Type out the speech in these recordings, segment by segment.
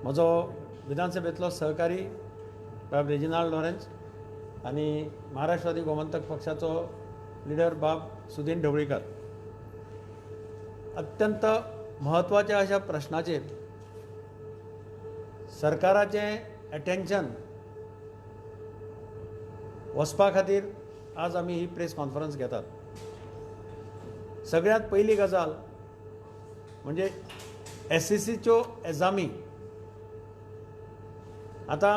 म्हजो विधानसभेतलो सहकारी बाब रेजिनाल्ड लॉरेन्स आणि महाराष्ट्रवादी गोमंतक पक्षाचो लिडर बाब सुदीन ढवळीकर अत्यंत महत्वाच्या अशा प्रश्नाचेर सरकाराचें अटेन्शन वचपा खातीर आज आमी ही प्रेस कॉन्फरन्स घेतात. सगळ्यात पयली गजाल म्हणजे SSCच्यो एग्जामी. आता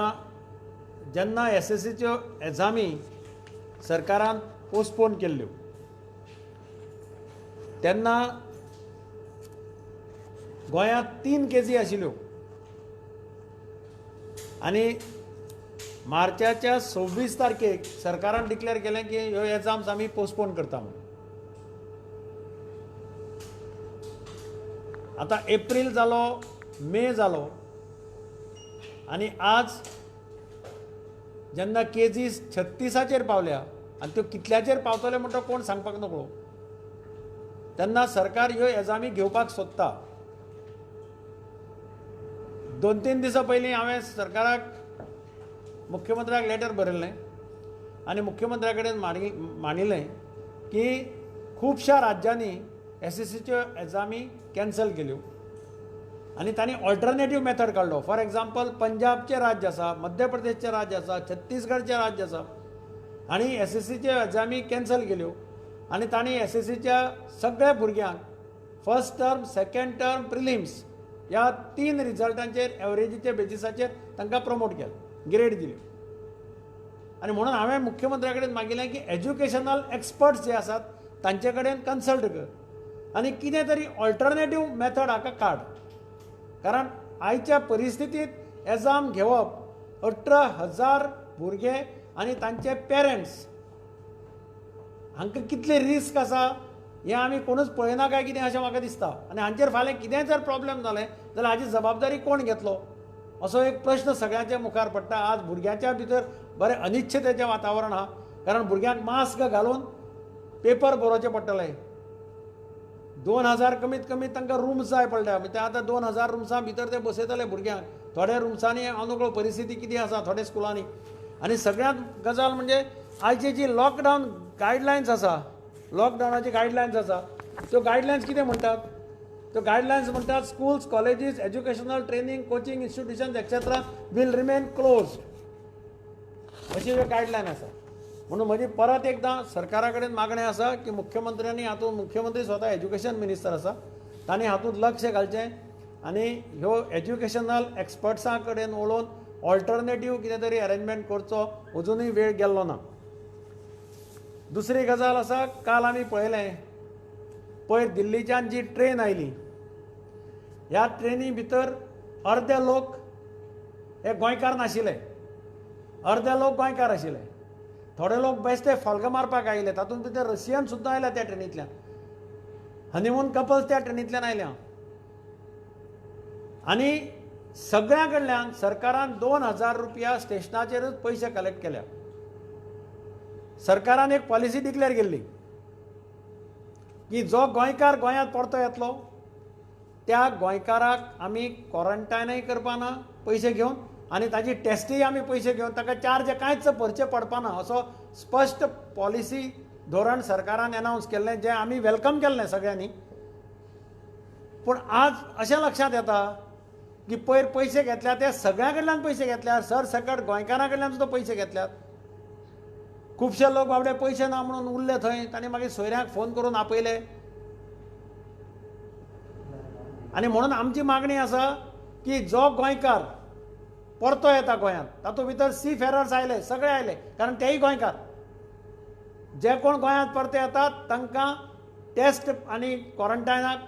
जेन्ना SSCच्यो एग्जामी सरकारान पोस्टपोन केल्ल्यो तेन्ना गोंयांत 3 केसी आशिल्ल्यो आनी मार्चाच्या 26 तारखेक सरकारान डिक्लेअर केलें की ह्यो एग्जाम्स आमी पोस्टपोन करता म्हणून. आता एप्रील जालो, मे जालो आणि आज जेन्ना केजीस 36चेर पावल्या आनी त्यो कितल्याचेर पावतले म्हणटा कोण सांगपाक नकळो तेन्ना सरकार ह्यो एग्जामी घेवपाक सोदता. 2-3 दिसां पयलीं हांवें सरकाराक मुख्यमंत्र्याक लेटर बरयल्लें आनी मुख्यमंत्र्या कडेन मांडिल्लें की खुबश्या राज्यांनी SSCच्यो एग्जामी कॅन्सल केल्यो आनी तांणी ऑल्टरनेटीव मेथड काडलो. फॉर एग्जाम्पल पंजाबचें राज्य आसा, मध्य प्रदेशचें राज्य आसा, छत्तीसगडचें राज्य आसा आनी SSCच्यो एग्जामी कॅन्सल केल्यो आनी तांणी SSCच्या सगळ्या भुरग्यांक first term, second term, prelims ह्या 3 रिजल्टांचेर एवरेजीच्या बेजिसाचेर तांकां प्रमोट केलें, ग्रेड दिल्यो. आनी म्हणून हांवें मुख्यमंत्र्या कडेन मागिल्लें की एज्युकेशनल एक्सपर्ट्स जे आसात तांचे कडेन कन्सल्ट कर आनी कितें तरी ऑल्टरनेटीव मेथड हाका काड. कारण आयच्या परिस्थितीत एग्जाम घेवप 18,000 भुरगे आनी तांचे पेरंट्स हांकां कितली रिस्क आसा हें आमी कोणूच पळयना काय कितें अशें म्हाका दिसता. आनी हांचेर फाल्यां कितेंय जर प्रॉब्लेम जालें जाल्यार हाची जबाबदारी कोण घेतलो असो एक प्रश्न सगळ्यांच्या मुखार पडटा. आज भुरग्यांच्या भितर बरें अनिश्चिततेचें वातावरण आहा कारण भुरग्यांक मास्क घालून पेपर बरोवचे पडटले. 2,000 कमीत कमी तांकां रूम्स जाय पडल्या. ते आतां 2,000 रूम्सां भितर ते बसयतले भुरग्यांक. थोड्या रूम्सांनी अनुकूळ परिस्थिती कितें आसा थोड्या स्कुलांनी. आनी सगळ्यांत गजाल म्हणजे आयची जी लॉकडावन गायडलायन्स आसा, लॉकडावनाची गायडलायन्स आसा त्यो गायडलायन्स कितें म्हणटात? त्यो गायडलायन्स म्हणटात schools, colleges, educational training, coaching institutions etcetera will remain closed अशी ह्यो गायडलायन आसा. म्हणून म्हजी परत एकदां सरकारा कडेन मागणें आसा की मुख्यमंत्र्यांनी हातूंत, मुख्यमंत्री स्वता एज्युकेशन मिनिस्टर आसा, तांणी हातूंत लक्ष घालचें आनी ह्यो एज्युकेशनल एक्सपर्ट्सां कडेन उलोवन ऑल्टरनेटीव कितें तरी अरेंजमेंट करचो. अजुनूय वेळ गेल्लो ना. दुसरी गजाल आसा, काल आमी पळयलें पयर दिल्लीच्यान जी ट्रेन आयली ह्या ट्रेनी भितर अर्दे लोक हे गोंयकार नाशिल्ले, अर्दे लोक गोंयकार आशिल्ले. थोडे लोक बेश्टे फॉल्गां मारपाक आयिल्ले. तातूंत भितर रशियन सुद्दां आयल्या त्या ट्रेनींतल्यान. हनीमून कपल्स त्या ट्रेनींतल्यान आयल्या. आनी सगळ्या कडल्यान सरकारान 2,000 रुपया स्टेशनाचेरूच पयशे कलेक्ट केल्या. सरकारान एक पॉलिसी डिक्लेअर केल्ली की जो गोंयकार गोंयांत परतो येतलो त्या गोंयकाराक आमी क्वॉरंटायनय करपाना पयशे घेवन आनी ताजी टेस्टूय आमी पयशे घेवन ताका चार्ज कांयच भरचे पडपाना असो स्पश्ट पॉलिसी धोरण सरकारान अनावन्स केल्लें, जें आमी वेलकम केल्लें सगळ्यांनी. पूण आज अशें लक्षांत येता की पयर पयशे घेतल्या ते सगळ्यां कडल्यान पयशे घेतल्यात, सरसकट गोंयकारां कडल्यान सुद्दां पयशे घेतल्यात. खुबशे लोक बाबडे पयशे ना म्हणून उरले थंय. तांणी मागीर सोयऱ्यांक फोन करून आपयले. आनी म्हणून आमची मागणी आसा की जो गोंयकार परतो येता गोंयांत तातूंत भितर सी फेरर्स आयले, सगळे आयले, कारण तेय गोंयकार. जे कोण गोंयांत परते येतात तांकां टेस्ट आनी क्वॉरंटायनाक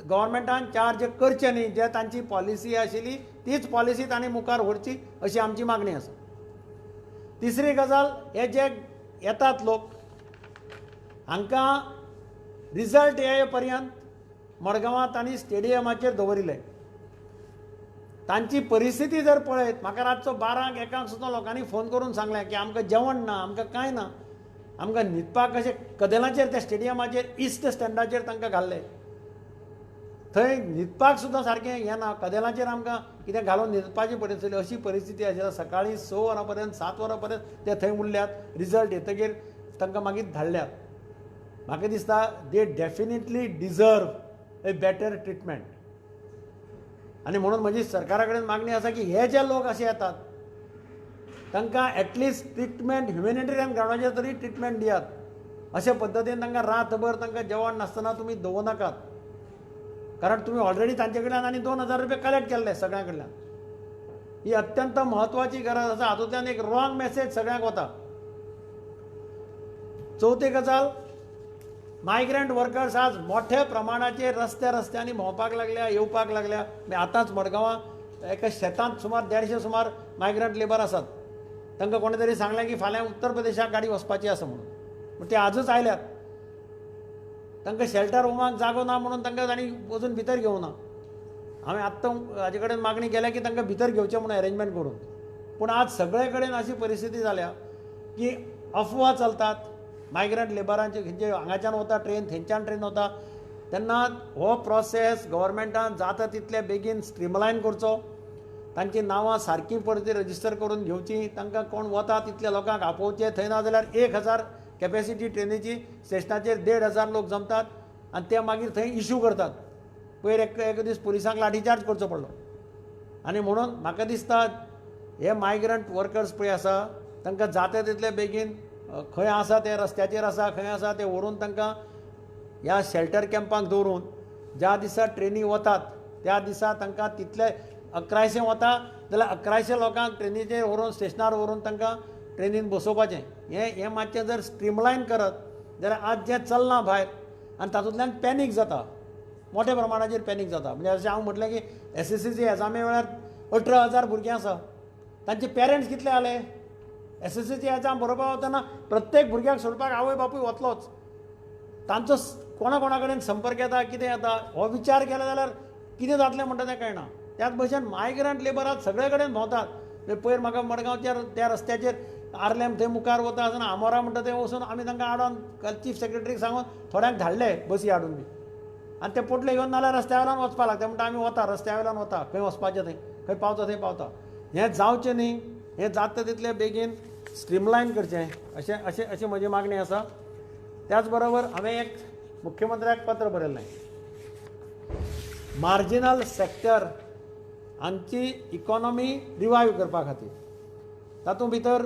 गव्हर्मेंटान चार्ज करचे न्ही. जे तांची पॉलिसी आशिल्ली तीच पॉलिसी तांणी मुखार व्हरची अशी आमची मागणी आसा. तिसरी गजाल, हे जे येतात लोक हांकां रिजल्ट येय पर्यंत मडगांवां तांणी स्टेडियमाचेर दवरिल्ले. तांची परिस्थिती जर पळयत, म्हाका रातचो 12-1 सुद्दां लोकांनी फोन करून सांगलें की आमकां जेवण ना, आमकां कांय ना, आमकां न्हिदपाक अशें कदेलाचेर त्या स्टेडियमाचेर ईस्ट स्टँडाचेर तांकां घाल्ले. थंय न्हिदपाक सुद्दां सारकें हें ना, कदेलाचेर आमकां कितें घालून न्हिदपाची परिस्थिती, अशी परिस्थिती आशिल्ली. सकाळीं 6 वरां पर्यंत 7 वरां पर्यंत ते थंय उरल्यात. रिजल्ट येतकीर तांकां मागीर धाडल्यात. म्हाका दिसता they definitely deserve a better treatment. आनी म्हणून म्हजी सरकारा कडेन मागणी आसा की हे जे लोक अशे येतात तांकां एटलिस्ट ट्रिटमेंट ह्युमॅनिटेरियन ग्रावंडाचेर तरी ट्रिटमेंट दियात. अशे पद्दतीन तांकां रातभर तांकां जेवण नासतना तुमी दवरनाकात. कारण तुम्ही ऑलरेडी तांचे कडल्यान आनी 2000 रुपया कलेक्ट केल्ले सगळ्यां कडल्यान. ही अत्यंत म्हत्वाची गरज आसा. हातूंतल्यान एक रॉंग मेसेज सगळ्यांक वता. चवथी गजाल, मायग्रंट वर्कर्स आज मोठ्या प्रमाणाचेर रस्त्यांनी भोंवपाक लागल्या, येवपाक लागल्या. आतांच मडगांवां एका शेतांत सुमार 150 सुमार मायग्रंट लेबर आसात. तांकां कोणे तरी सांगलें की फाल्यां उत्तर प्रदेशाक गाडी वचपाची आसा म्हणून. पूण ते आजूच आयल्यात. तांकां शेल्टर होमाक जागो ना म्हणून तांकां तांणी वचून भितर घेवना. हांवें आत्तां हाजे कडेन मागणी केल्या की तांकां भितर घेवचें म्हणून अरेंजमेंट करून. पूण आज सगळे कडेन अशी परिस्थिती जाल्या की अफवा चलतात. मायग्रंट लेबरांचे खंयचे हांगाच्यान वता ट्रेन, थंयच्यान ट्रेन वता. तेन्ना हो प्रोसेस गव्हर्मेंटान जाता तितले बेगीन स्ट्रीमलायन करचो. तांची नांवां सारकीं परती रजिस्टर करून घेवची. तांकां कोण वता तितल्या लोकांक आपोवचे. थंय ना जाल्यार 1000 कॅपेसिटी ट्रेनीची स्टेशनाचेर 1,500 लोक जमतात आनी ते मागीर थंय इश्यू करतात. पयर एक दीस पुलिसांक लाठीचार्ज करचो पडलो. आनी म्हणून म्हाका दिसता हे मायग्रंट वर्कर्स पळय आसा तांकां जाता तितले बेगीन खंय आसा ते रस्त्याचेर आसा, खंय आसा ते व्हरून तांकां ह्या शेल्टर कॅम्पांक दवरून ज्या दिसा ट्रेनी वतात त्या दिसा तांकां तितले 1100 वता जाल्यार 1100 लोकांक ट्रेनीचेर व्हरून स्टेशनार व्हरून तांकां ट्रेनीन बसोवपाचें. हें मातशें जर स्ट्रीमलायन करत जाल्यार आज जें चलना भायर आनी तातूंतल्यान पॅनीक जाता, मोठ्या प्रमाणाचेर पॅनीक जाता. म्हणजे अशें हांव म्हटलें की SSCचे एग्जामी वेळार 18,000 भुरगीं आसा. तांचे पेरंट्स कितले जाले? SSCची एग्जाम बरोवपाक वतना प्रत्येक भुरग्याक सोडपाक आवय बापूय वतलोच. तांचो कोणा कडेन संपर्क येता, कितें येता हो विचार केलो जाल्यार कितें जातलें म्हणटा तें कळना. त्याच भशेन मायग्रंट लेबर आज सगळे कडेन भोंवतात. पयर म्हाका मडगांवच्या त्या रस्त्याचेर आर्लेम थंय मुखार वता आसतना आमोरा म्हणटा थंय वचून आमी तांकां हाडून चीफ सेक्रेटरीक सांगून थोड्यांक धाडले बसी हाडून बी. आनी ते पोटले येवन नाल्यार रस्त्या वयल्यान वचपाक लागता. म्हणटा आमी वता रस्त्या वयल्यान वता, खंय वचपाचें थंय, खंय पावता थंय पावता. हें जावचें न्ही. हें जाता तितलें बेगीन स्ट्रीमलायन करचें अशें म्हजी मागणी आसा. त्याच बरोबर हांवें एक मुख्यमंत्र्याक पत्र बरयल्लें. मार्जिनल सॅक्टर हांची इकॉनॉमी रिवायव करपा खातीर. तातूंत भितर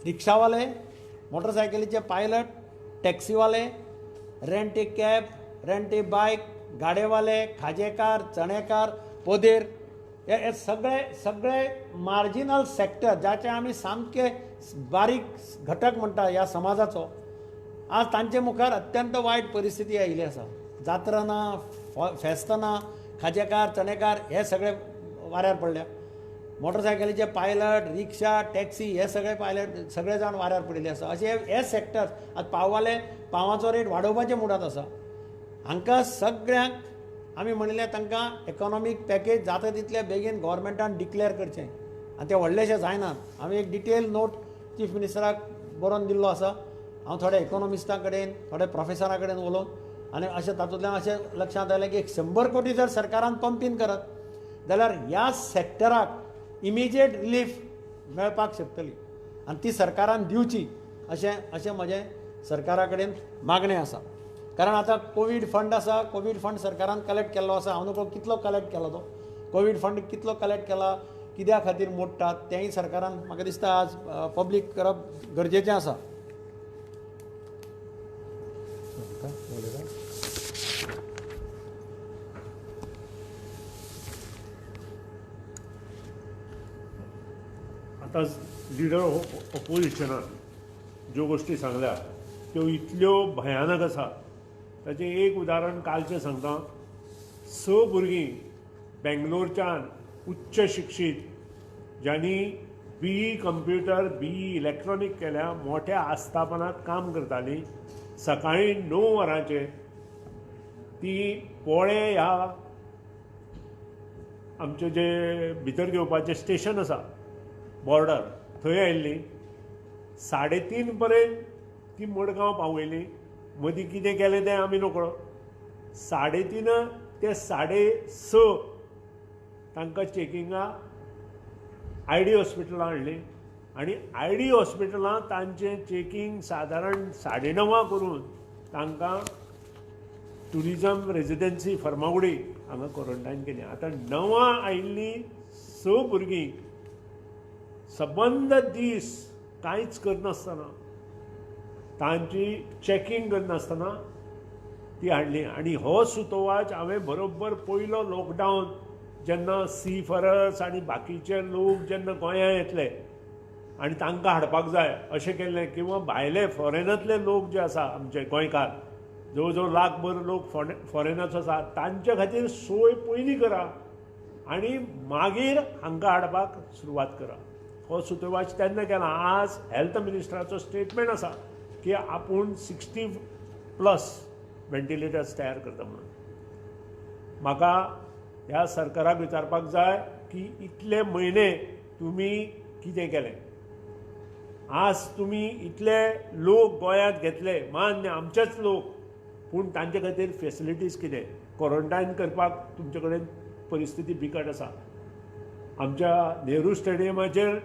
रिक्षावाले, मोटरसायकलीचे पायलट, टॅक्सीवाले, rent a cab, rent a bike, गाडेवाले, खाजेकार, चणेकार, पोदेर, हे सगळे मार्जिनल सॅक्टर जाचे आमी सामके बारीक घटक म्हणटा ह्या समाजाचो, आज तांचे मुखार अत्यंत वायट परिस्थिती आयिल्ली आसा. जात्रा ना, फेस्त ना, खाजेकार, चणेकार हे सगळे वाऱ्यार पडल्या. मोटरसायकलीचे पायलट, रिक्षा, टॅक्सी हे सगळे जाण वाऱ्यार पडिल्ले आसा. अशे हे सॅक्टर्स आतां पाववाले पावाचो रेट वाडोवपाचे मुडांत आसा. हांकां सगळ्यांक आमी म्हणिल्लें तांकां इकॉनॉमीक पॅकेज जाता तितले बेगीन गव्हर्मेंटान डिक्लेअर करचें आनी तें व्हडलेशें जायनात. हांवें एक डिटेल नोट चीफ मिनिस्टराक बरोवन दिल्लो आसा. हांव थोड्या इकॉनॉमिस्टां कडेन, थोड्या प्रोफेसरां कडेन उलोवन आनी अशें तातूंतल्यान अशें लक्षांत आयलें की 100 कोटी जर सरकारान पंप इन करत जाल्यार ह्या सॅक्टराक इमिजिएट रिलीफ मेळपाक शकतली आनी ती सरकारान दिवची अशें म्हजें सरकारा कडेन मागणें आसा. कारण आतां कोवीड फंड आसा, कोवीड फंड सरकारान कलेक्ट केल्लो आसा. हांव नकळो कितलो कलेक्ट केलो तो कोवीड फंड कितलो कलेक्ट केला, कित्या खातीर मोडटात तेंय सरकारान म्हाका दिसता आज पब्लीक करप गरजेचें आसा. आतां लिडर ऑपोजिशनान ज्यो गोश्टी सांगल्या त्यो इतल्यो भयानक आसा. ताचें एक उदाहरण कालचें सांगता. 6 भुरगीं बेंगलोरच्यान उच्च शिक्षीत ज्यांनी BE कंप्युटर, BE इलेक्ट्रॉनीक केल्या, मोठ्या आस्थापनात काम करतालीं, सकाळीं 9 वरांचेर ती पोळे ह्या आमचें जें भितर घेवपाचें स्टेशन आसा बॉर्डर थंय आयिल्ली. 3:30 पर्यंत ती मडगांव पावयली. मदीं कितें केलें तें आमी नकळो. 3:30 ते 6:30 तांकां चेकिंगा ID हॉस्पिटलां हाडली आनी ID हॉस्पिटलां तांचें चेकिंग सादारण 9:30 करून तांकां टुरिजम रेजिडेन्सी फर्मागुडी हांगा क्वॉरंटायन केली. आतां 9 आयिल्लीं 6 भुरगीं सबंद दीस कांयच करनासतना तांची चॅकिंग करनासतना ती हाडली. आनी हो सुतोवाच हांवें बरोबर पयलो लॉकडावन जेन्ना सी फॉरर्स आनी बाकीचे लोक जेन्ना गोंयांत येतले आनी तांकां हाडपाक जाय अशें केल्लें, किंवा भायले फॉरेनांतले लोक जे आसा आमचे गोंयकार जवळ जवळ 1,00,000 लोक फॉरेनाचो आसा तांचे खातीर सोय पयलीं करा आनी मागीर हांकां हाडपाक सुरवात करा. हो सुतोवाच तेन्ना केला. आज हेल्थ मिनिस्टराचो स्टेटमेंट आसा की आपूण 60+ व्हेंटिलेटर्स तयार करता म्हणून. म्हाका ह्या सरकाराक विचारपाक जाय की इतले म्हयने तुमी कितें केलें. आज तुमी इतले लोक गोंयांत घेतले, मान्य आमचेच लोक, पूण तांचे खातीर फेसिलिटीज कितें. क्वॉरंटायन करपाक तुमचे कडेन परिस्थिती बिकट आसा. आमच्या नेहरू स्टेडियमाचेर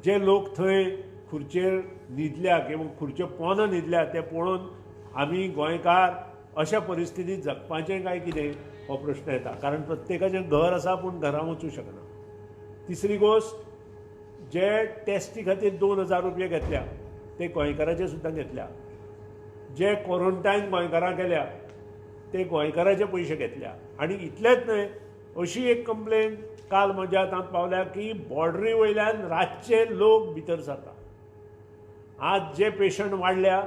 जे लोक थंय खुर्चेर न्हिदल्या किंवा खुर्च्यो पोंदां न्हिदल्या ते पळोवन आमी गोंयकार अशा परिस्थितींत जगपाचें काय कितें हो प्रश्न येता. कारण प्रत्येकाचें घर आसा पूण घरां वचूं शकना. तिसरी गोश्ट, जे टेस्टी खातीर 2,000 रुपया घेतल्या ते गोंयकाराचे सुद्दां घेतल्या. जे क्वॉरंटायन गोंयकारां केल्या ते गोंयकाराचे पयशे घेतल्या. आनी इतलेंच न्हय, अशी एक कंप्लेन काल म्हज्या हातांत पावल्या की बॉर्डरी वयल्यान रातचे लोक भितर सरता. आज जे पेशंट वाडल्या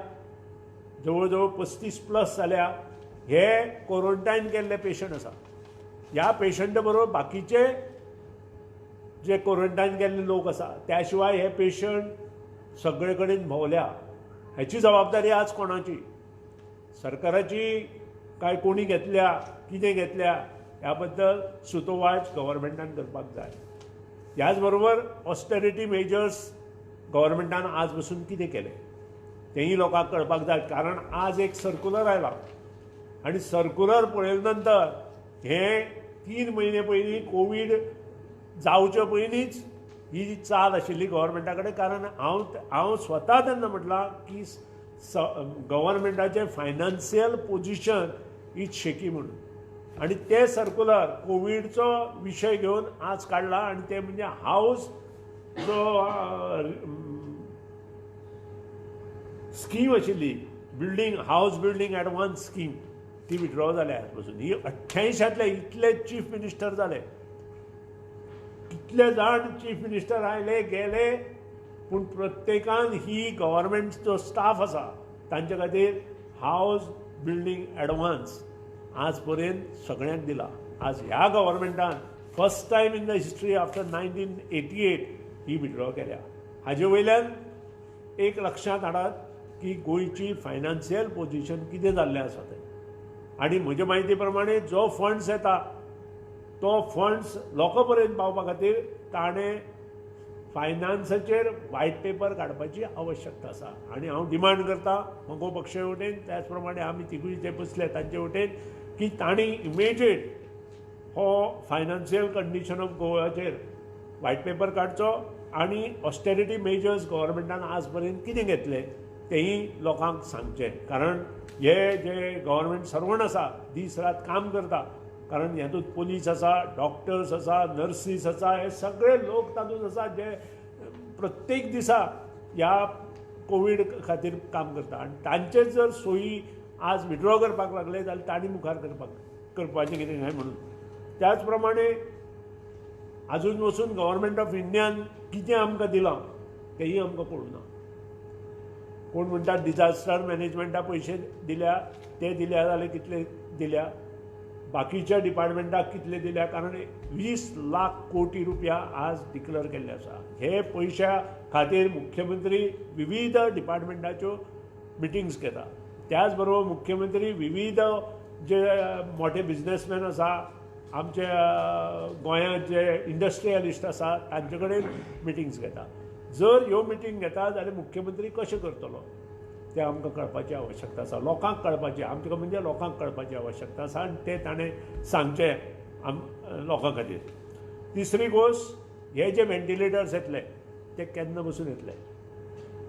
जवळ जवळ 35+ जाल्या, हे क्वॉरंटायन केल्ले पेशंट आसा. ह्या पेशंटा बरोबर बाकीचे जे क्वॉरंटायन केल्ले लोक आसा, त्या शिवाय हे पेशंट सगळे कडेन भोंवल्या. हाची जबाबदारी आज कोणाची? सरकाराची काय कोणी घेतल्या, कितें घेतल्या, ह्या बद्दल सुतोवाच गव्हर्मेंटान करपाक जाय. ह्याच बरोबर ऑस्टेरिटी मेजर्स गव्हर्मेंटान आज पसून कितें केलें तेंय लोकांक कळपाक जाय. कारण आज एक सर्क्युलर आयला आनी सर्क्युलर पळयल्या नंतर हे 3 म्हयने पयलीं कोवीड जावचे पयलींच ही चाल आशिल्ली गव्हर्मेंटा कडेन. कारण हांव स्वता तेन्ना म्हटलां की गव्हर्मेंटाचें फायनान्शियल पोजिशन इज शेकी म्हणून. आनी ते सर्क्युलर कोविडचो विशय घेवन आज काडला. आनी ते म्हणजे हावस जो स्कीम आशिल्ली हावस बिल्डींग एडवान्स स्कीम, ती विड्रॉ जाल्या आज पासून. ही 88तले इतले चीफ मिनिस्टर जाले, कितले जाण चीफ मिनिस्टर आयले गेले, पूण प्रत्येकान ही गव्हर्मेंटचो स्टाफ आसा तांचे खातीर हावस बिल्डींग एडवान्स आज पर्यंत सगळ्यांक दिला. आज ह्या गव्हर्मेंटान first time in the history after 1988 ही विड्रॉ केल्या. हाजे वयल्यान एक लक्षांत हाडात की गोंयची फायनान्शियल पोजिशन कितें जाल्लें आसा तें. आनी म्हजे म्हायती प्रमाणे जो फंड्स येता तो फंड्स लोकां पर्यंत पावपा खातीर ताणें फायनान्साचेर व्हायट पेपर काडपाची आवश्यकता आसा. आनी हांव डिमांड करतां मंगो पक्षा वटेन, त्याच प्रमाणे आमी तिगूय जे बसले तांचे वटेन, की तांणी इमिजिएट हो फायनान्शियल कंडिशन ऑफ गोवाचेर व्हायट पेपर काडचो आनी ऑस्टेरिटी मेजर्स गव्हर्मेंटान आज पर्यंत कितें घेतले तेंय लोकांक सांगचें. कारण हे जे गव्हर्मेंट सर्वंट आसा दीस रात काम करता. कारण हातूंत पुलीस आसा, डॉक्टर्स आसा, नर्सीस आसा, हे सगळे लोक तातूंत आसा जे प्रत्येक दिसा ह्या कोवीड खातीर काम करता. आनी तांचे जर सोयी आज विड्रॉ करपाक लागले जाल्यार तांणी मुखार करपाचें कितें काय म्हणून. त्याच प्रमाणे आजून वचून गव्हर्मेंट ऑफ इंडियान कितें आमकां दिलां तेंय आमकां कळुना. कोण म्हणटा डिजास्टर मॅनेजमेंटा पयशे दिल्या, ते दिल्या जाल्यार कितले दिल्या, बाकीच्या डिपार्टमेंटाक कितले दिल्या. कारण 20 लाख कोटी रुपया आज डिक्लेअर केल्ले आसा. हे पयशा खातीर मुख्यमंत्री विविध डिपार्टमेंटाच्यो मिटिंग्स घेता. त्याच बरोबर मुख्यमंत्री विविध जे मोठे बिझनेसमॅन आसा, आमचे गोंयांत जे इंडस्ट्रियलिस्ट आसा तांचे कडेन मिटिंग्स घेता. जर ह्यो मिटींग घेता जाल्यार मुख्यमंत्री कशें करतलो तें आमकां कळपाची आवश्यकता आसा, लोकांक कळपाची, आमकां म्हणजे लोकांक कळपाची आवश्यकता आसा आनी तें ताणें सांगचें लोकां खातीर. तिसरी गोश्ट, हे जे व्हेंटिलेटर्स येतले ते केन्ना पसून येतले,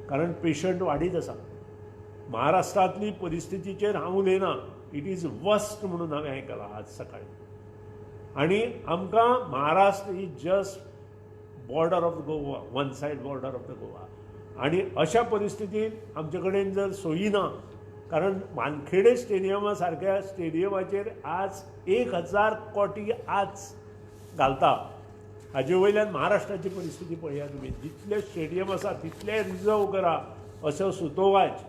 कारण पेशंट वाडीत आसा. महाराष्ट्रांतली परिस्थितीचेर हांव उलयना, इट इज वर्स्ट म्हणून हांवें आयकलां आज सकाळी. आनी आमकां Maharashtra is just border of Goa, one said border of the Goa. आनी अशा परिस्थितींत आमचे कडेन जर सोयी ना, कारण वानखेडे स्टेडियमा सारक्या स्टेडियमाचेर आज 1000 कोटी आज घालता. हाजे वयल्यान महाराष्ट्राची परिस्थिती पळयात तुमी. जितले स्टेडियम आसा तितले रिजर्व करा असो सुतोवाच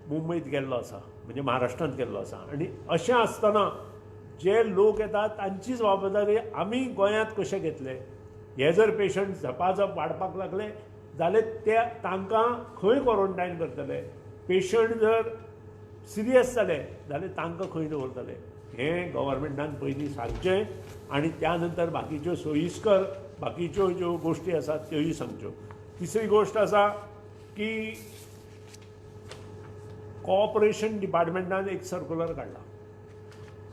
मुंबईत गेल्लो आसा, म्हणजे महाराष्ट्रांत गेल्लो आसा. आनी अशें आसतना जे लोक येतात तांची जबाबदारी आमी गोंयांत कशे घेतले. हे जर पेशंट झपाझप वाडपाक लागले जाल्यार ते तांकां खंय क्वॉरंटायन करतले. पेशंट जर सिरियस जाले जाल्यार तांकां खंय दवरतले. हें गव्हर्मेंटान पयलीं सांगचें आनी त्या नंतर बाकीच्यो सोयीस्कर बाकीच्यो ज्यो गोश्टी आसात त्योय सांगच्यो. तिसरी गोश्ट आसा की कोऑपरेशन डिपार्टमेंटान एक सर्क्युलर काडला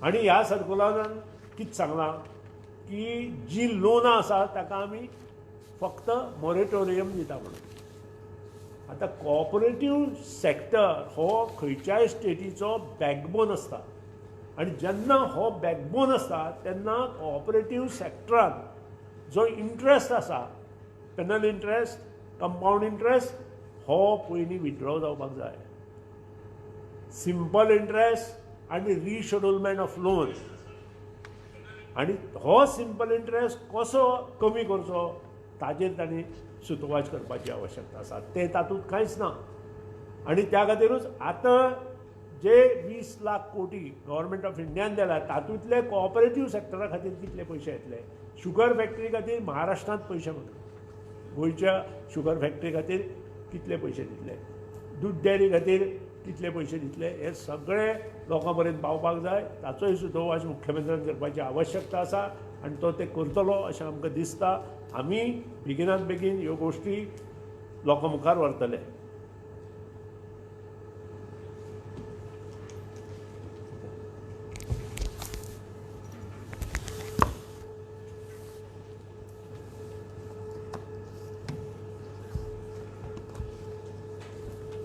आनी ह्या सर्क्युलरान कितें सांगलां की जी लोनां आसा ताका आमी फक्त मॉरेटोरियम दिता म्हणून. आतां कोऑपरेटीव सॅक्टर हो खंयच्याय स्टेटीचो बॅकबोन आसता आनी जेन्ना हो बॅकबोन आसता तेन्ना कोऑपरेटीव सॅक्टरान जो इंट्रस्ट आसा, पेनल इंट्रस्ट, कंपाऊंड इंट्रस्ट, हो पयलीं विथड्रॉ जावपाक जाय. सिंपल इंट्रस्ट आनी रिशेड्युलमेंट ऑफ लोन. आनी हो सिंपल इंट्रस्ट कसो कमी करचो ताजेर तांणी सुतोवाच करपाची आवश्यकता आसा. ते तातूंत कांयच ना. आनी त्या खातीरूच आतां जे 20 लाख कोटी गव्हर्मेंट ऑफ इंडियान दिला तातूंतले कोऑपरेटीव सॅक्टरा खातीर कितले पयशे येतले. शुगर फॅक्टरी खातीर महाराष्ट्रांत पयशे मागता. गोंयच्या शुगर फॅक्टरी खातीर कितले पयशे दितले, दूद डेअरी खातीर कितले पयशे दितले, हे सगळे लोकां पर्यंत पावपाक जाय. ताचोय सुतोवाच मुख्यमंत्र्यान करपाची आवश्यकता आसा आनी तो ते करतलो अशें आमकां दिसता. आमी बेगिनात बेगीन ह्यो गोश्टी लोकां मुखार व्हरतले.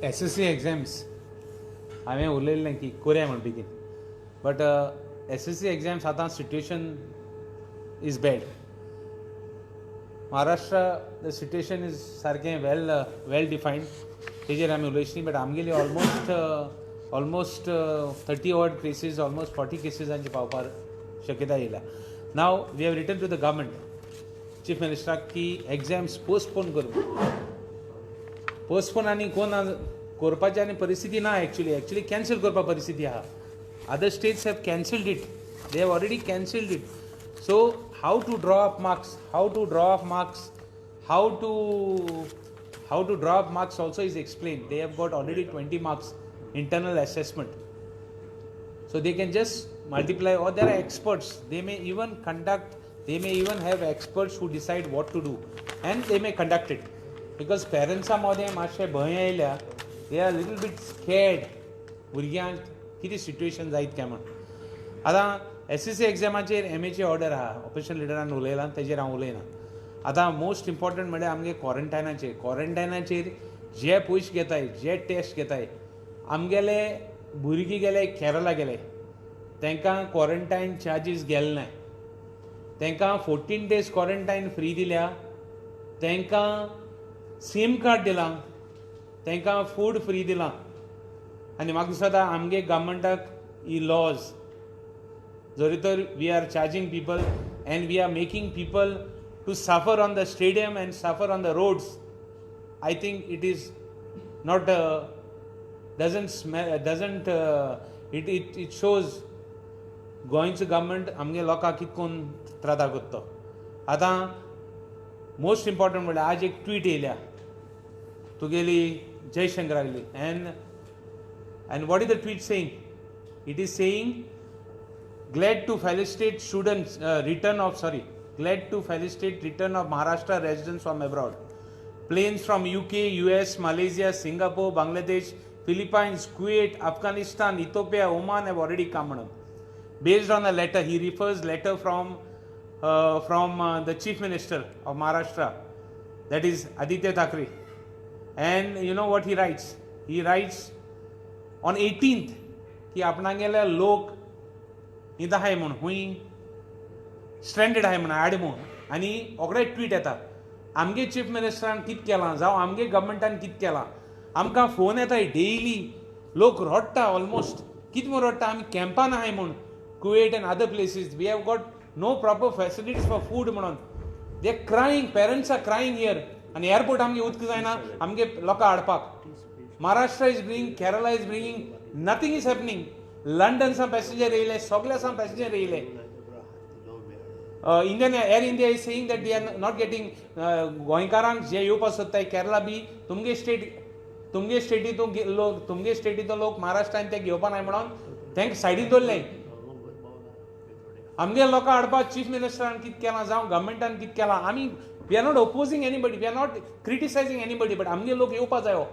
SSC exams हांवें उलयल्लें की कोरया म्हण बेगीन. बट SSC exams आतां सिट्युएशन इज बॅड. महाराष्ट्रा द सिट्युएशन इज सारकें वेल डिफायन्ड. तेजेर आमी उलयची. बट आमगेली ऑलमोस्ट 30 ऑड केसीस, ऑलमोस्ट 40 केसीसांची पावपार शक्यताय येयल्या. Now we have written to the government, chief मिनिस्टराक की एग्जाम्स पोस्टपोन करप. पोस्टपोन आनी कोण करपाची आनी परिस्थिती ना. एक्चुअली कॅन्सल करपा परिस्थिती आहा. Other states have cancelled it. They have already cancelled it. So how to draw up marks, how to draw up marks also is explained. They have got already 20 marks internal assessment. So they can just multiply, or there are experts. They may even have experts who decide what to do and they may conduct it. Because parents are मध्ये मातशे भंय आयल्या. They are little bit scared. भुरग्यांक कितें situation जायत काय म्हण. आतां SSC एग्जामाचेर MAची ऑर्डर आहा. ऑपरेशन लिडरान उलयलां, तेजेर हांव उलयना. आतां मोस्ट इम्पॉर्टंट म्हणल्यार आमगे क्वॉरंटायनाचेर जे पयशे घेताय, जे टेस्ट घेताय. आमगेले भुरगीं गेले केरला गेले, तांकां क्वॉरंटायन चार्जीस गेले नाय. तांकां 14 days क्वॉरंटायन फ्री दिल्या. तांकां सीम कार्ड दिलां. तांकां फूड फ्री दिलां. आनी म्हाका दिसता आमगे गव्हर्मेंटाक ही लॉज जरी तर we are charging people and we are making people to suffer on the stadium and suffer on the roads. I think it is not it shows गोंयचो गव्हर्मेंट आमगे लोकांक कितकोन त्राता करता. आतां मोस्ट इम्पॉर्टंट म्हणल्यार आज एक ट्वीट येयल्या तुगेली जयशंकरागली. and what is the tweet saying? It is saying glad to felicitate return of Maharashtra residents from abroad. Planes from UK, US, Malaysia, Singapore, Bangladesh, Philippines, Kuwait, Afghanistan, Ethiopia, Oman have already come on. Based on a letter, he refers letter from the Chief Minister of Maharashtra, that is Aditya Thackeray. And you know what he writes? He writes on 18th की आपणागेले लोक इथं आहे म्हणून हुई stranded आहे म्हणून आड म्हणून आनी ओगडे ट्वीट येता आमगे चीफ मिनिस्टरान कित केलां जावं आमगे गव्हर्मेंटान कित केलां आमकां फोन येताय डेली लोक रडटा ऑलमोस्ट कित म्हूण रडटा आमी कॅम्पान आहाय म्हूण Kuwait and other places we have got no proper facilities for food म्हणून they crying parents are crying here आनी एअरपोर्ट आमगे उदक जायना आमगे लोकां हाडपाक Maharashtra is bringing Kerala is bringing nothing is happening London सा पॅसेंजर येयले सगळ्या सा पॅसेंजर येयले Indian Air India is saying that they are not getting गोंयकारांक जे येवपाक सोदताय केरला बी तुमगे स्टेटीचो लोक महाराष्ट्रान ते घेवपा नाय म्हणून तेंक सायडीन दवरले आमगे लोकां हाडपाक चीफ मिनिस्टरान कित केलां जावं गव्हर्मेंटान कित केलां आमी we are not opposing anybody we are not criticizing anybody but आमगे लोक येवपा जायो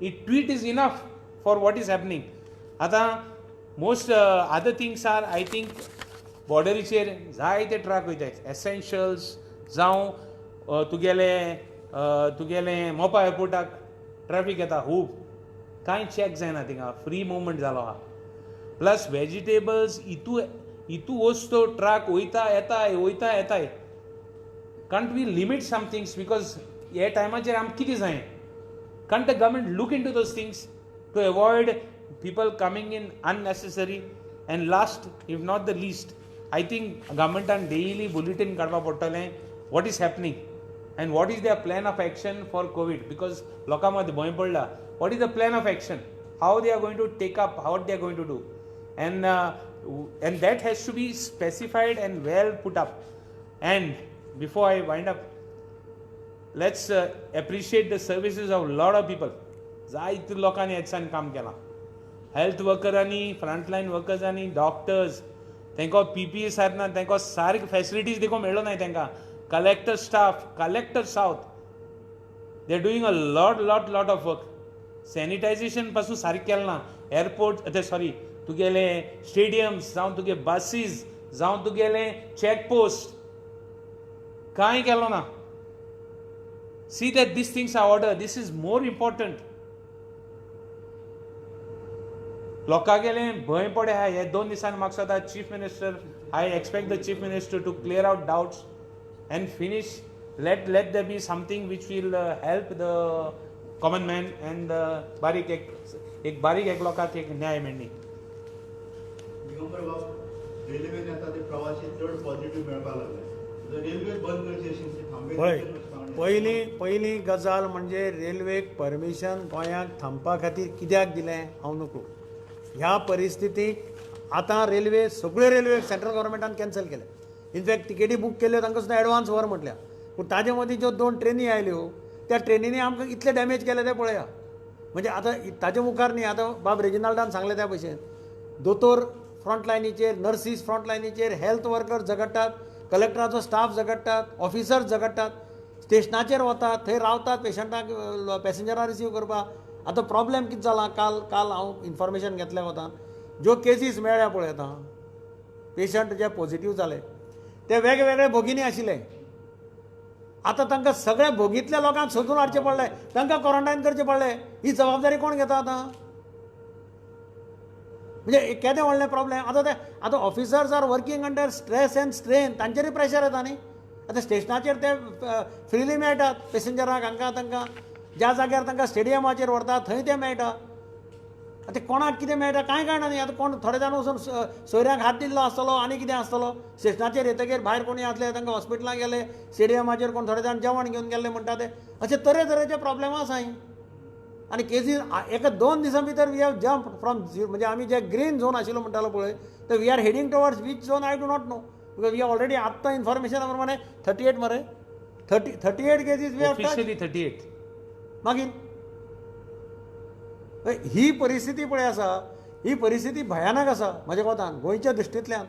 it tweet is enough for what is happening आतां most other things are I think बॉर्डरीचेर जायते ट्रक वयताय एसेन्शियल्स जावं तुगेले मोपा एअरपोर्टाक ट्रॅफिक येता खूब कांय चॅक जायना थिंगा फ्री मुवमेंट जालो आहा प्लस वेजिटेबल्स इतू वस्तू ट्रक वयता येताय can't we limit some things because हे टायमाचेर आमकां कितें जाय can't the government look in to those things to avoid people coming in unnecessary and last if not the least I think governmentan daily bulletin kadva portale what is happening and what is their plan of action for covid because lokamadhe boy padla what is the plan of action how they are going to take up how they are going to do and that has to be specified and well put up and before I wind up let's appreciate the services of lot of people जायत लोकांनी हेच्यान काम केलां health वर्करांनी frontline वर्कर्सांनी doctors तांकां PPE सारना तांकां सारके facilities देखून मेळ्ळो नाय तांकां collector south they are doing a lot of work sanitisation पासून सारकें केलें ना एअरपोर्ट सॉरी तुगेले स्टेडियम्स जावं तुगे बसीस जावं तुगेले चॅकपोस्ट कांय केलो ना see that this things are order this is more important लोकां गेले भंय पडे आहाय हे 2 दिसांनी म्हाका सदां chief minister I expect the chief minister to clear out doubts and finish let there be something which will help the common man and बारीक एक लोकांक एक न्याय मेळणी दिगंबर बाब रेल्वेन आता ते प्रवासी चड पॉझिटिव्ह मेळपाक लागले रेल्वे बंद करची अशी थांबे पहिली गजाल म्हणजे रेल्वेक परमिशन गोंयाक थांबपा खातीर कित्याक दिलें हांव नकळो ह्या परिस्थितीक आतां रेल्वे सगळ्यो रेल्वे सेंट्रल गव्हर्मेंटान कॅन्सल केले इनफॅक्ट तिकेटी बूक केल्यो तांकां सुद्दां एडवान्स व्हर म्हटल्या पूण ताजे मदीं ज्यो 2 ट्रेनी आयल्यो त्या ट्रेनींनी आमकां इतले डॅमेज केले ते पळया म्हणजे आतां ताजे मुखार न्ही आतां बाब रेजिनाल्डान सांगले त्या भशेन दोतोर फ्रंट लायनीचेर नर्सीस फ्रंट लायनीचेर हेल्थ वर्कर्स झगडटात कलेक्टराचो स्टाफ झगडटात ऑफिसर्स झगडटात स्टेशनाचेर वतात थंय रावतात पेशंटाक पॅसेंजरां रिसीव करपाक आतां प्रॉब्लेम कितें जाला काल हांव इन्फॉर्मेशन घेतलें वता ज्यो केसीस मेळ्ळ्या पळय आतां पेशंट जे पॉझिटीव जाले ते वेगवेगळे भोगिनी आशिल्ले आतां तांकां सगळ्या भोगींतल्या लोकांक सोदून हाडचें पडलें तांकां क्वॉरंटायन करचें पडलें ही जबाबदारी कोण घेता आतां म्हणजे केदें व्हडलें प्रॉब्लेम आतां officers are working under stress and strain तांचेरूय प्रेशर येता न्ही आतां स्टेशनाचेर ते फ्रिली मेळटात पॅसेंजराक हांकां तांकां ज्या जाग्यार तांकां स्टेडियमाचेर व्हरतात थंय ते मेळटा आतां कोणाक कितें मेळटा कांय कळना न्ही आतां कोण थोडे जाण वचून सोयऱ्याक हात दिल्लो आसतलो आनी कितें आसतलो स्टेशनाचेर येतकीर भायर कोणी आसले तांकां हॉस्पिटलांत गेले स्टेडियमाचेर कोण थोडे जाण जेवण घेवन गेल्ले म्हणटा ते अशे तरेतरेचे प्रॉब्लेम आसाय आनी केसीस एका 2 दिसां भितर वी हॅव जम्प फ्रॉम म्हणजे आमी जे ग्रीन झोन आशिल्लो म्हणटालो पळय तर we are heading towards which zone I do not know because we already आत्तां इन्फॉर्मेशना प्रमाणे 38 मरे 38 केसीस वी हॅव ऑफिशियली 38 मागीर ही परिस्थिती पळय आसा ही परिस्थिती भयानक आसा म्हज्या कोतान गोंयच्या दृश्टींतल्यान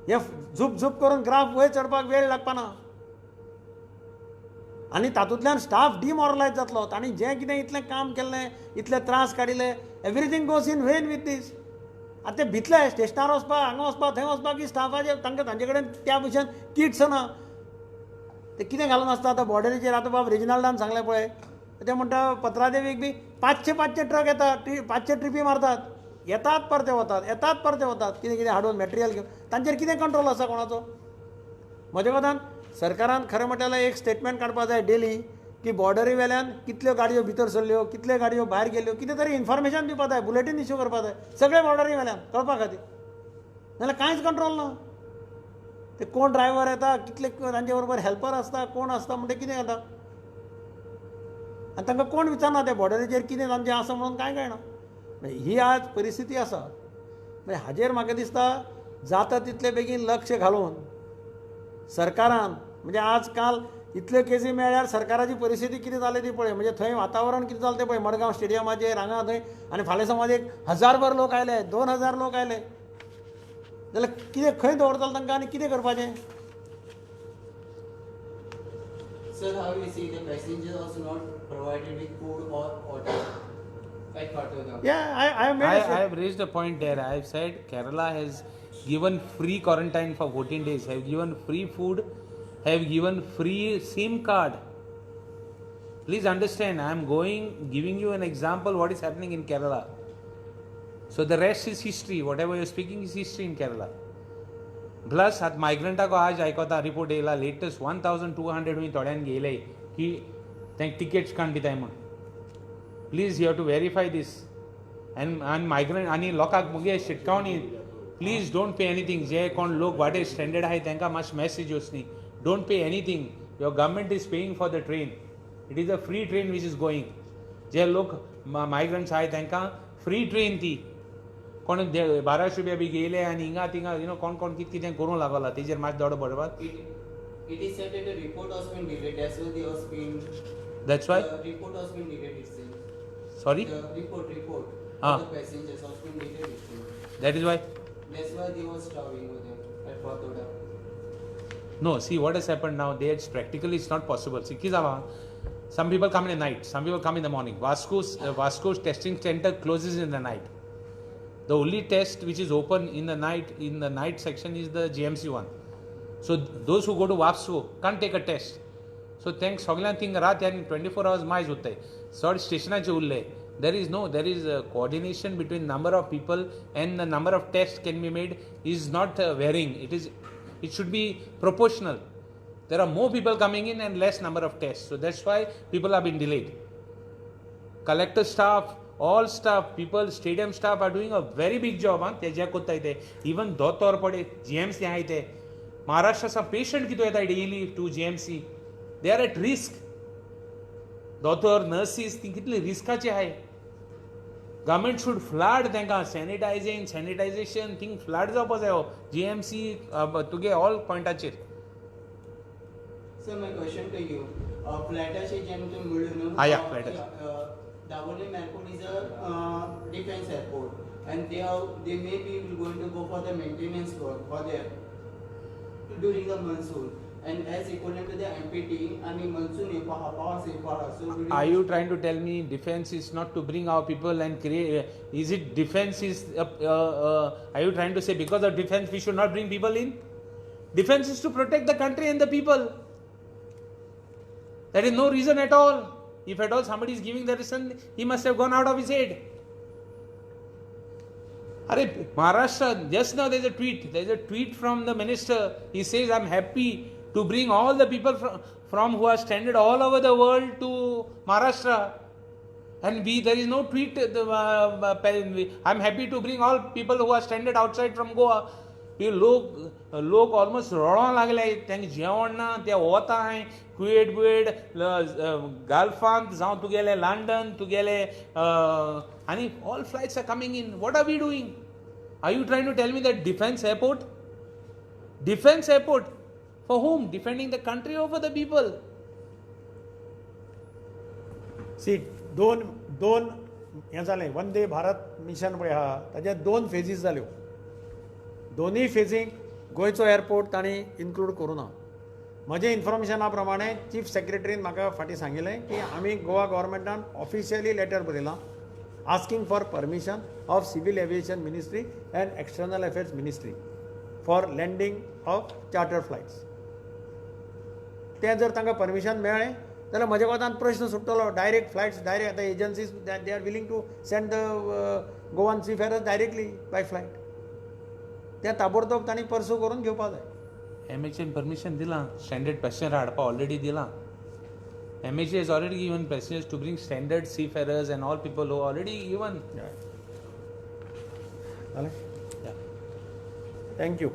हे झूप करून ग्राफ वयर चडपाक वेळ लागपाना आनी तातूंतल्यान स्टाफ डिमॉरलायज जातलो तांणी जें कितें इतलें काम केल्लें इतले त्रास काडिल्ले everything goes in vain with this आतां ते भितले स्टेशनार वचपाक हांगा वचपाक थंय वचपाक की स्टाफाचे तांचे कडेन त्या भशेन किट्स ना ते कितें घालून आसता आतां बॉर्डरीचेर आतां बाब रेजिनाल्डान सांगलें पळय ते म्हणटा पत्रादेवीक बी 500 ट्रक येतात 500 ट्रिपी मारतात येतात परते वतात येतात परते वतात कितें कितें हाडून मॅटेरियल घेवन तांचेर कितें कंट्रोल आसा कोणाचो म्हज्या कोतान सरकारान खरें म्हटल्यार एक स्टेटमेंट काडपाक जाय डेली की बॉर्डरी वेल्यान कितल्यो गाडयो भितर सरल्यो कितल्यो गाडयो भायर गेल्यो कितें तरी इन्फॉर्मेशन दिवपाक जाय बुलेटीन इश्यू करपाक जाय सगळे बॉर्डरी वेल्यान कळपा खातीर नाजाल्यार कांयच कंट्रोल ना ते कोण ड्रायव्हर येता कितले तांचे बरोबर हेल्पर आसता कोण आसता म्हणटा कितें जाता आनी तांकां कोण विचारना त्या बॉर्डरीचेर कितें तांचें आसा म्हणून कांय कळना ही आज परिस्थिती आसा म्हणजे हाजेर म्हाका दिसता जाता तितले बेगीन लक्ष घालून सरकारान म्हणजे आज काल इतल्यो केसी मेळ्ळ्यार सरकाराची परिस्थिती कितें जाली ती पळय म्हणजे थंय वातावरण कितें जालें तें पळय मडगांव स्टेडियमाचेर हांगा थंय आनी फाल्यां समज 1000 लोक आयले 2000 लोक आयले जाल्यार कितें खंय दवरतलो तांकां आनी कितें करपाचें Sir, how you see the passengers also not provided with food or water at Khartoum? Yeah, I have made I have raised a point there. I have said Kerala has given free quarantine for 14 days, have given free food, have given free SIM card. Please understand, I am giving you an example what is happening in Kerala. So the rest is history. Whatever you are speaking is history in Kerala. Plus आतां मायग्रंटाक आज आयकोता report येयला latest 1200 हुंय थोड्यान गेले की तांकां tickets काण दिताय म्हूण please you have to verify this आनी मायग्रंट आनी लोकांक मुगे शिटकावणी प्लीज डोंट पे एनीथींग जे कोण लोक वाटेर स्टँडर्ड आहाय तांकां मातशें मॅसेज वचनी don't pay anything your government is paying for the train it is a free train which is going जे लोक मायग्रंट्स आहाय तांकां फ्री ट्रेन ती कोण 1200 रुपया बी गेले आनी हिंगा थिंगा कोण कोण कितें करूंक लागला तेजेर मातशें दोडो बडोवपाक It is said that the report has been delayed. That's why they has been. That's why. The report has been delayed itself. Sorry. The report. Ah. The passengers has been delayed itself. That is why. That's why they were starving over there at Patoda. No, see what has happened now. It's practically it's not possible. See, some people come in the night. Some people come in the morning. Vasco's testing center closes in the night. The only test which is open in the night section is the GMC one. So those who go to Vasco can't take a test. So thanks सगळ्यांक thing रात आनी 24 hours मायज उरताय चड स्टेशनाचे उरले there is a coordination between number of people and the number of tests can be made is not varying. It should be proportional. There are more people coming in and less number of tests. So that's why people have been delayed. Collector staff, all staff, people, stadium staff are doing a very big job. ते जे कोत्ताय ते even दोतोर पडे GMC आहाय ते महाराष्ट्राचा patient कितें येता daily to GMC they are at risk. दोतोर नर्सीस ती कितली रिस्काची आहाय गव्हर्मेंट शूड फ्लड तांकां सॅनिटायझेशन थिंग फ्लड जावपा जायो GMC तुगे ऑल पॉयंटाचेर. So my question to you, Flatashi General Mulunu. Yeah, Flatashi. Davoli Airport is a defense airport, and they may be going to go for the maintenance work for there during the monsoon, and as equivalent to the MPT, and the monsoon so Are you trying to tell me defense is not to bring our people and create? Is it defense is? Are you trying to say because of defense we should not bring people in? Defense is to protect the country and the people. There is no reason at all. If at all somebody is giving the reason, he must have gone out of his head. Are Maharashtra, just now there is a tweet from the minister. He says, I'm happy to bring all the people from who are stranded all over the world to Maharashtra. And there is no tweet, I'm happy to bring all people who are stranded outside from Goa. लोक almost रडोंक लागले तांकां जेवण ना ते वताय कुवेट गल्फांत जावं तुगेले London तुगेले आनी all flights are coming in what are we doing are you trying to tell me that defence airport for whom? Defending the country over the people. See दोन हें जालें वंदे भारत मिशन पळय आहा ताचे 2 फेजीस जाल्यो दोनूय फेजीक गोंयचो एअरपोर्ट तांणी इन्क्लूड करूं ना म्हजे इन्फॉर्मेशना प्रमाणे चीफ सेक्रेटरीन म्हाका फाटीं सांगिल्लें की आमी गोवा गव्हर्मेंटान ऑफिशियली लेटर बरयलां asking for permission of civil aviation ministry and external affairs ministry for landing of charter flights. तें जर तांकां परमिशन मेळ्ळें जाल्यार म्हज्या कोतान प्रश्न सुट्टलो. डायरेक्ट फ्लायट्स डायरेक्ट आतां agencies they are willing to send the Goan seafarers directly by flight. तें ताबडतोब तांणी परसू करून घेवपा जाय. MHA permission दिला standard passenger हाडपा already दिला. MHA has already given passengers to bring standard seafarers and all people who already given. जालें? Yeah. थँक्यू.